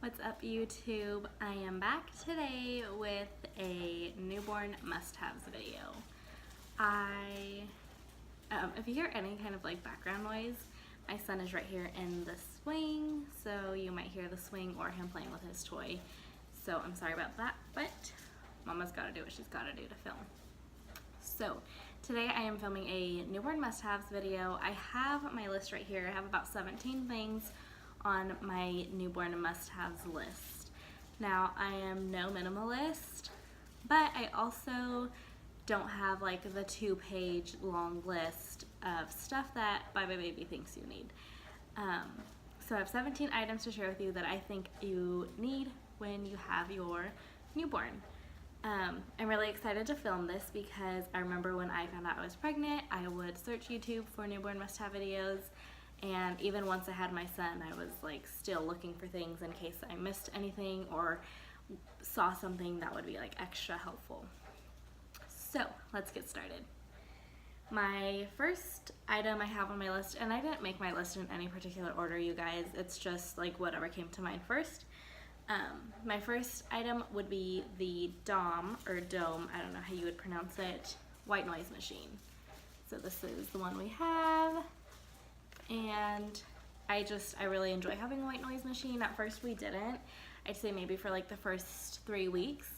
What's up, YouTube? I am back today with a newborn must-haves video. If you hear any kind of like background noise, my son is right here in the swing, so you might hear the swing or him playing with his toy. So I'm sorry about that, but Mama's gotta do what she's gotta do to film. So today I am filming a newborn must-haves video. I have my list right here. I have about 17 things on my newborn must-haves list. Now, I am no minimalist, but I also don't have like the 2-page long list of stuff that my baby thinks you need. So I have 17 items to share with you that I think you need when you have your newborn. I'm really excited to film this because I remember when I found out I was pregnant, I would search YouTube for newborn must-have videos. And even once I had my son, I was like still looking for things in case I missed anything or saw something that would be like extra helpful. So let's get started. My first item I have on my list, and I didn't make my list in any particular order, you guys, it's just like whatever came to mind first. My first item would be the Dome, I don't know how you would pronounce it, white noise machine. So this is the one we have. And I really enjoy having a white noise machine. At first we didn't. I'd say maybe for like the first 3 weeks.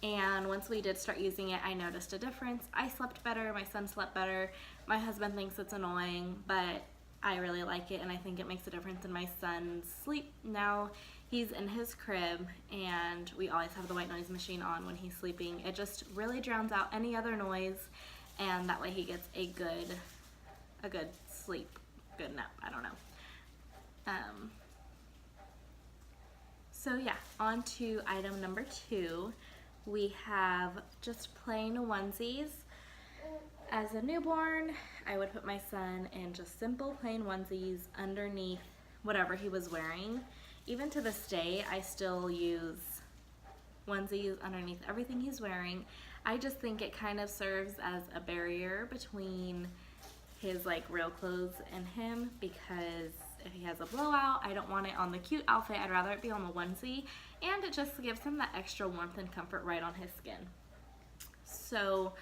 And once we did start using it, I noticed a difference. I slept better, my son slept better. My husband thinks it's annoying, but I really like it and I think it makes a difference in my son's sleep. Now he's in his crib and we always have the white noise machine on when he's sleeping. It just really drowns out any other noise and that way he gets a good sleep. Good nap, I don't know. So yeah, on to item number 2. We have just plain onesies. As a newborn, I would put my son in just simple plain onesies underneath whatever he was wearing. Even to this day, I still use onesies underneath everything he's wearing. I just think it kind of serves as a barrier between his like real clothes and him, because if he has a blowout, I don't want it on the cute outfit. I'd rather it be on the onesie, and it just gives him that extra warmth and comfort right on his skin. So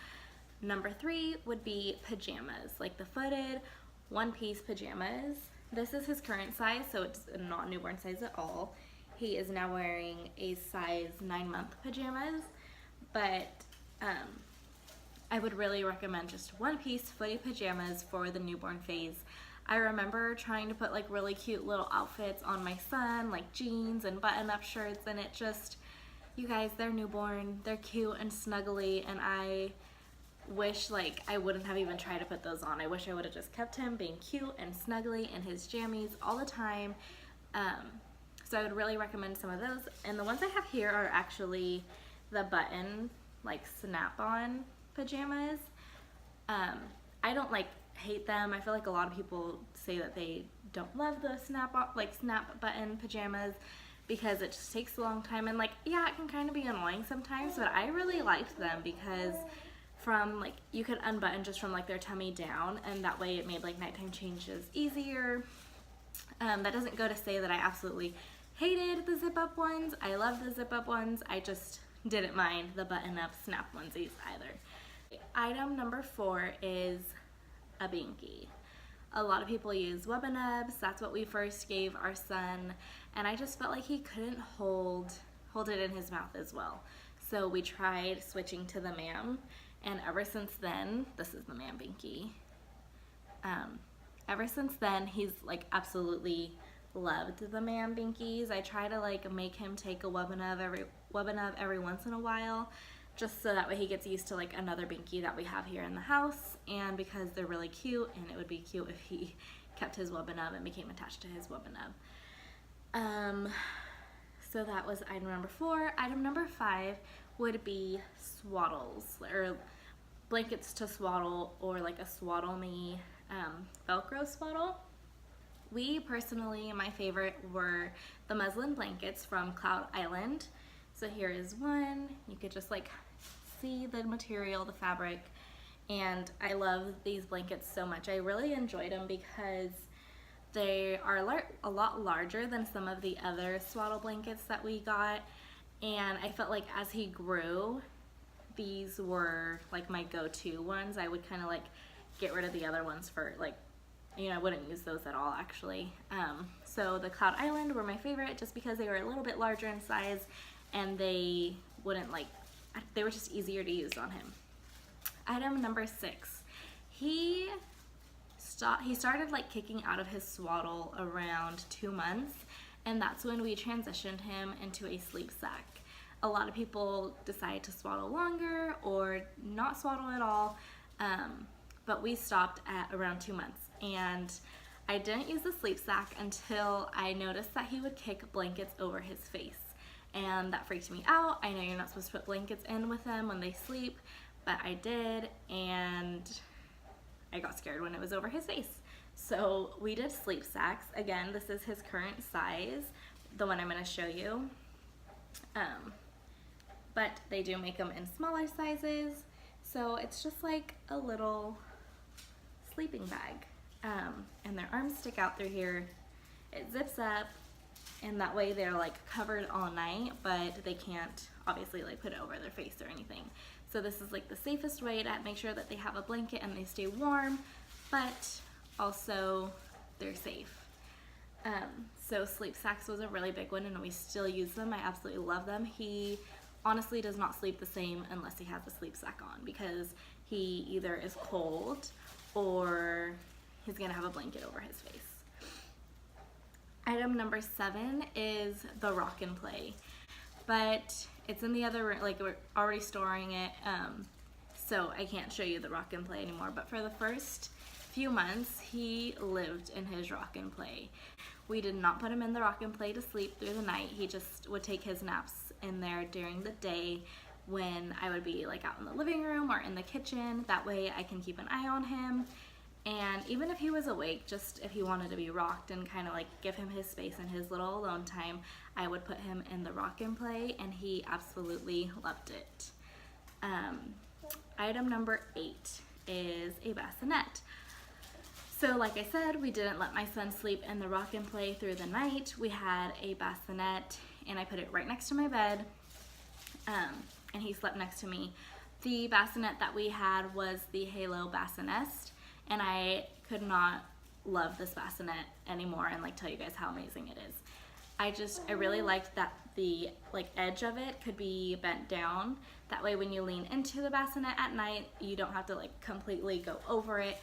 number 3 would be pajamas, like the footed one-piece pajamas. This is his current size, so it's not newborn size at all. He is now wearing a size 9-month pajamas, but I would really recommend just one-piece footy pajamas for the newborn phase. I remember trying to put like really cute little outfits on my son, like jeans and button-up shirts, and it just, you guys, they're newborn, they're cute and snuggly, and I wish like I wouldn't have even tried to put those on. I wish I would have just kept him being cute and snuggly in his jammies all the time. So I would really recommend some of those. And the ones I have here are actually the button, like snap-on pajamas. I don't like hate them. I feel like a lot of people say that they don't love the snap button pajamas because it just takes a long time, and like, yeah, it can kind of be annoying sometimes, but I really liked them because from like, you could unbutton just from like their tummy down, and that way it made like nighttime changes easier. That doesn't go to say that I absolutely hated the zip-up ones. I love the zip-up ones. I just didn't mind the button-up snap onesies either. Item number 4 is a binky. A lot of people use Wubbanubs. That's what we first gave our son, and I just felt like he couldn't hold it in his mouth as well. So we tried switching to the Mam, and ever since then, this is the Mam binky. Ever since then, he's like absolutely loved the Mam binkies. I try to like make him take a Wubbanub every once in a while, just so that way he gets used to like another binky that we have here in the house, and because they're really cute, and it would be cute if he kept his Wubbanub and became attached to his Wubbanub. So that was item number 4. Item number 5 would be swaddles, or blankets to swaddle, or like a Swaddle Me Velcro swaddle. We personally, my favorite were the muslin blankets from Cloud Island. So here is one. You could just like see the material, the fabric, and I love these blankets so much. I really enjoyed them because They are a lot larger than some of the other swaddle blankets that we got, and I felt like as he grew, these were like my go-to ones. I would kind of like get rid of the other ones for like, you know, I wouldn't use those at all actually. So the Cloud Island were my favorite just because they were a little bit larger in size and they wouldn't like, they were just easier to use on him. Item number 6, he started like kicking out of his swaddle around 2 months, and that's when we transitioned him into a sleep sack. A lot of people decide to swaddle longer or not swaddle at all, but we stopped at around 2 months, and I didn't use the sleep sack until I noticed that he would kick blankets over his face, and that freaked me out. I know you're not supposed to put blankets in with them when they sleep, but I did, and I got scared when it was over his face. So we did sleep sacks. Again, this is his current size, the one I'm going to show you. But they do make them in smaller sizes, so it's just like a little sleeping bag. And their arms stick out through here. It zips up, and that way they're like covered all night, but they can't obviously like put it over their face or anything. So this is like the safest way to make sure that they have a blanket and they stay warm, but also they're safe. So sleep sacks was a really big one, and we still use them. I absolutely love them. He honestly does not sleep the same unless he has a sleep sack on, because he either is cold or he's gonna have a blanket over his face. Item number 7 is the Rock and Play, but it's in the other room, like we're already storing it, so I can't show you the Rock and Play anymore. But for the first few months, he lived in his Rock and Play. We did not put him in the Rock and Play to sleep through the night. He just would take his naps in there during the day when I would be like out in the living room or in the kitchen. That way I can keep an eye on him. And even if he was awake, just if he wanted to be rocked and kind of like give him his space and his little alone time, I would put him in the Rock and Play, and he absolutely loved it. Item number 8 is a bassinet. So like I said, we didn't let my son sleep in the Rock and Play through the night. We had a bassinet, and I put it right next to my bed, and he slept next to me. The bassinet that we had was the Halo Bassinet, and I could not love this bassinet anymore and like tell you guys how amazing it is. I really liked that the like edge of it could be bent down. That way when you lean into the bassinet at night, you don't have to like completely go over it.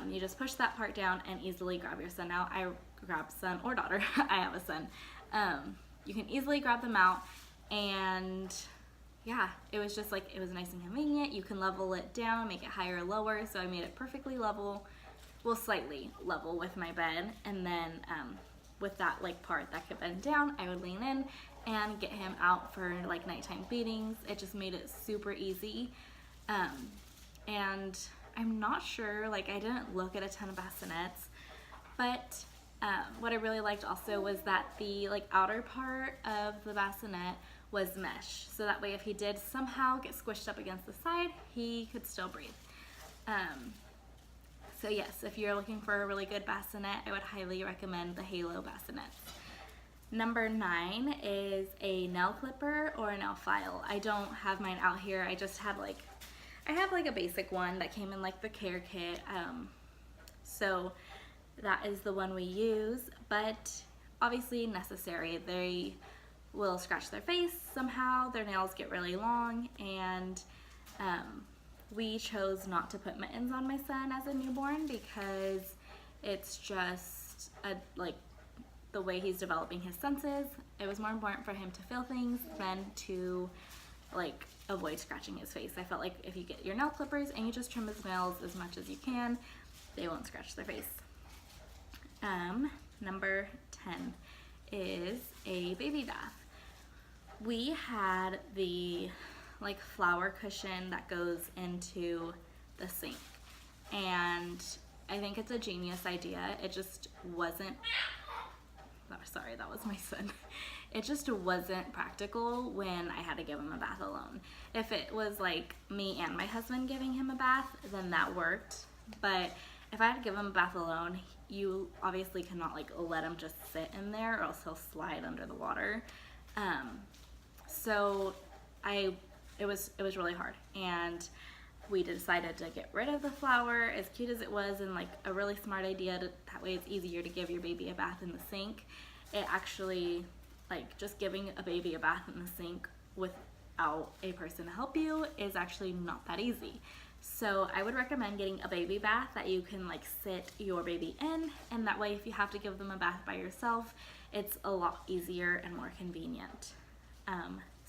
You just push that part down and easily grab your son out. I grab son or daughter, I have a son. You can easily grab them out, and yeah, it was just like, it was nice and convenient. You can level it down, make it higher or lower, so I made it perfectly level, well, slightly level with my bed, and then with that like part that could bend down, I would lean in and get him out for like nighttime feedings. It just made it super easy. And I'm not sure, like I didn't look at a ton of bassinets, but what I really liked also was that the like outer part of the bassinet was mesh, so that way if he did somehow get squished up against the side, he could still breathe. So yes, if you're looking for a really good bassinet, I would highly recommend the Halo Bassinets. Number 9 is a nail clipper or a nail file. I don't have mine out here. I just have like, I have like a basic one that came in like the care kit. So that is the one we use, but obviously necessary. They will scratch their face somehow, their nails get really long, and we chose not to put mittens on my son as a newborn because it's just like the way he's developing his senses. It was more important for him to feel things than to like avoid scratching his face. I felt like if you get your nail clippers and you just trim his nails as much as you can, they won't scratch their face. Number 10 is a baby bath. We had the like flower cushion that goes into the sink, and I think it's a genius idea. It just wasn't, oh, sorry, that was my son. It just wasn't practical when I had to give him a bath alone. If it was like me and my husband giving him a bath, then that worked. But if I had to give him a bath alone, you obviously cannot like let him just sit in there or else he'll slide under the water. So it was really hard, and we decided to get rid of the flower, as cute as it was, and like a really smart idea that way it's easier to give your baby a bath in the sink. It actually, like, just giving a baby a bath in the sink without a person to help you is actually not that easy. So I would recommend getting a baby bath that you can like sit your baby in, and that way if you have to give them a bath by yourself, it's a lot easier and more convenient.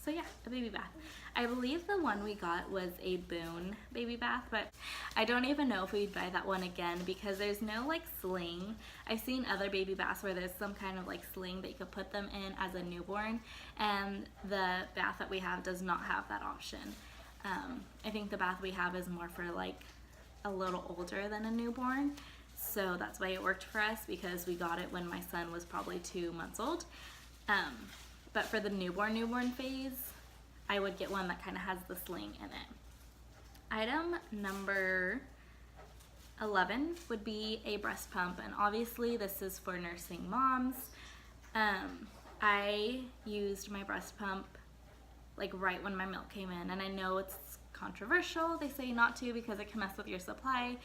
So yeah, a baby bath. I believe the one we got was a Boone baby bath, but I don't even know if we'd buy that one again because there's no like sling. I've seen other baby baths where there's some kind of like sling that you could put them in as a newborn, and the bath that we have does not have that option. I think the bath we have is more for like a little older than a newborn, so that's why it worked for us, because we got it when my son was probably 2 months old. But for the newborn phase, I would get one that kind of has the sling in it. Item number 11 would be a breast pump, and obviously this is for nursing moms. I used my breast pump like right when my milk came in, and I know it's controversial, they say not to because it can mess with your supply.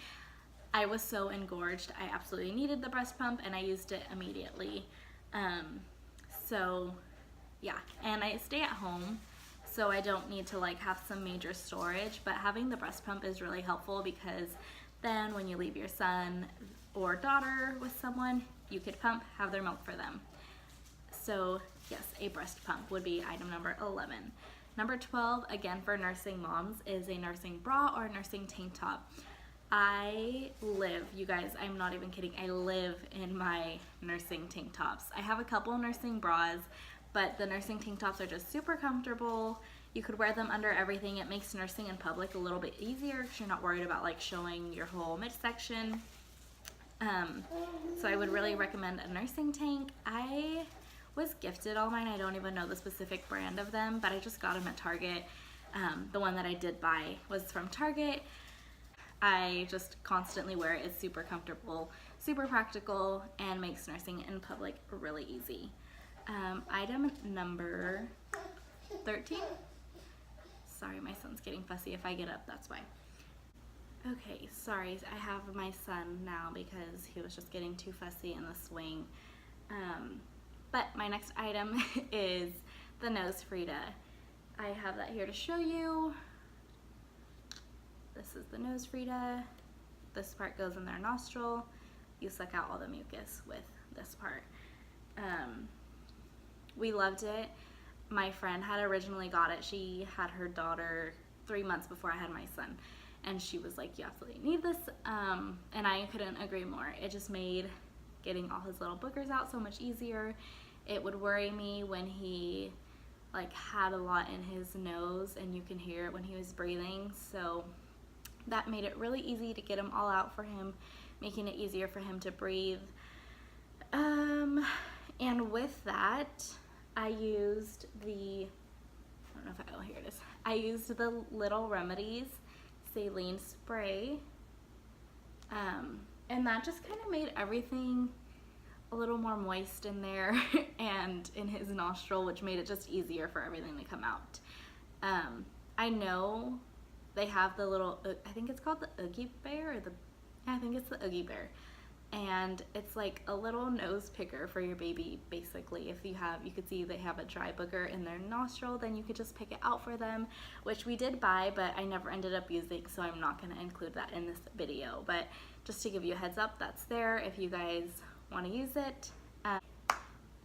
I was so engorged, I absolutely needed the breast pump, and I used it immediately. So yeah, and I stay at home, so I don't need to like have some major storage, but having the breast pump is really helpful because then when you leave your son or daughter with someone, you could have their milk for them. So yes, a breast pump would be item number 11. Number 12, again for nursing moms, is a nursing bra or a nursing tank top. I live, you guys, I'm not even kidding, I live in my nursing tank tops. I have a couple nursing bras, but the nursing tank tops are just super comfortable. You could wear them under everything. It makes nursing in public a little bit easier because you're not worried about like showing your whole midsection. So I would really recommend a nursing tank. I was gifted all mine. I don't even know the specific brand of them, but I just got them at Target. The one that I did buy was from Target. I just constantly wear it. It's super comfortable, super practical, and makes nursing in public really easy. Item number 13. Sorry, my son's getting fussy. If I get up, that's why. Okay, sorry, I have my son now because he was just getting too fussy in the swing. But my next item is the nose Frida. I have that here to show you. This is the nose Frida. This part goes in their nostril. You suck out all the mucus with this part. We loved it. My friend had originally got it. She had her daughter 3 months before I had my son, and she was like, you absolutely need this, and I couldn't agree more. It just made getting all his little boogers out so much easier. It would worry me when he like had a lot in his nose, and you can hear it when he was breathing, so that made it really easy to get them all out for him, making it easier for him to breathe. And with that, I used the, I don't know if here it is. I used the Little Remedies saline spray, and that just kind of made everything a little more moist in there and in his nostril, which made it just easier for everything to come out. I know they have the little, I think it's called the Oogie Bear, or I think it's the Oogie Bear. And it's like a little nose picker for your baby, basically. If you could see they have a dry booger in their nostril, then you could just pick it out for them, which we did buy, but I never ended up using, so I'm not going to include that in this video. But just to give you a heads up, that's there if you guys want to use it.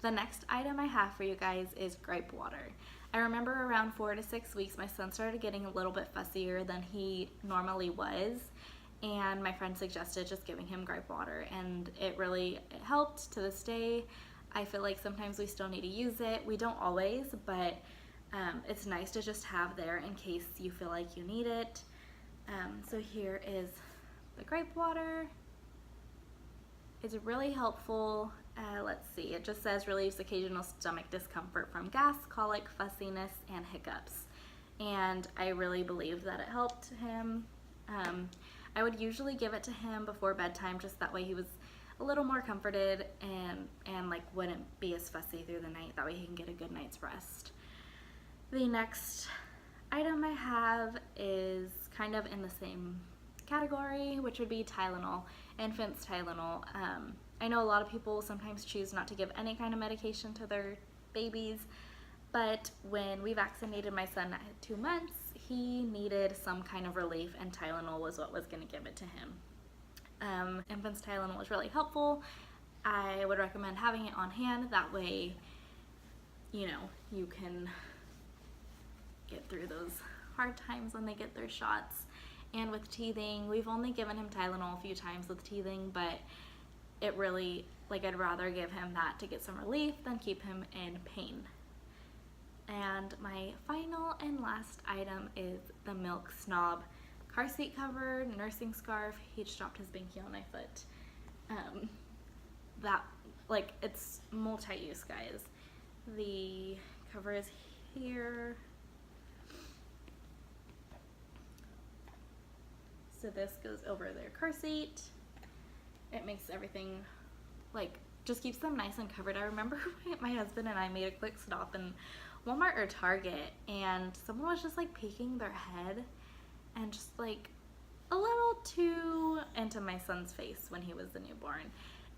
The next item I have for you guys is gripe water. I remember around 4 to 6 weeks, my son started getting a little bit fussier than he normally was, and my friend suggested just giving him gripe water, and it helped to this day. I feel like sometimes we still need to use it. We don't always, but it's nice to just have there in case you feel like you need it. So here is the gripe water. It's really helpful. Let's see, it just says relieves occasional stomach discomfort from gas, colic, fussiness, and hiccups. And I really believe that it helped him. I would usually give it to him before bedtime, just that way he was a little more comforted and like wouldn't be as fussy through the night. That way he can get a good night's rest. The next item I have is kind of in the same category, which would be Tylenol, infant's Tylenol. I know a lot of people sometimes choose not to give any kind of medication to their babies, but when we vaccinated my son at 2 months, he needed some kind of relief, and Tylenol was what was going to give it to him. Infant's Tylenol was really helpful. I would recommend having it on hand. That way, you know, you can get through those hard times when they get their shots. And with teething, we've only given him Tylenol a few times with teething, but it really, like, I'd rather give him that to get some relief than keep him in pain. And my final and last item is the Milk Snob car seat cover, nursing scarf. He just dropped his binky on my foot. That, like, it's multi-use, guys. The cover is here. So this goes over their car seat. It makes everything, like, just keeps them nice and covered. I remember my husband and I made a quick stop in Walmart or Target, and someone was just like peeking their head and just like a little too into my son's face when he was the newborn.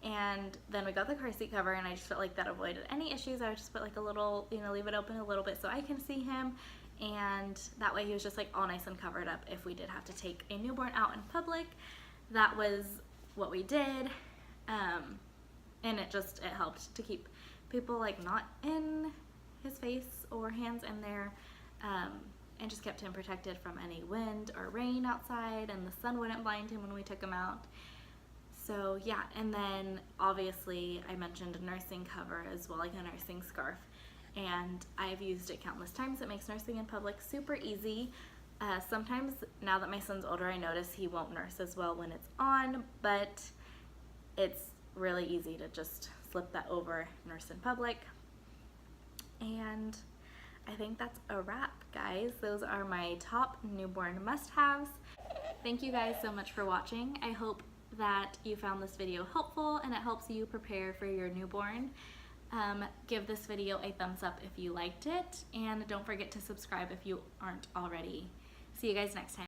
And then we got the car seat cover, and I just felt like that avoided any issues. I would just put like a little, you know, leave it open a little bit so I can see him, and that way he was just like all nice and covered up if we did have to take a newborn out in public. That was what we did, and it helped to keep people like not in his face or hands in there, and just kept him protected from any wind or rain outside, and the sun wouldn't blind him when we took him out. So yeah, and then obviously I mentioned a nursing cover as well, like a nursing scarf, and I've used it countless times. It makes nursing in public super easy. Sometimes now that my son's older, I notice he won't nurse as well when it's on, but it's really easy to just slip that over, nurse in public. And I think that's a wrap, guys. Those are my top newborn must-haves. Thank you guys so much for watching. I hope that you found this video helpful and it helps you prepare for your newborn. Give this video a thumbs up if you liked it, and don't forget to subscribe if you aren't already. See you guys next time.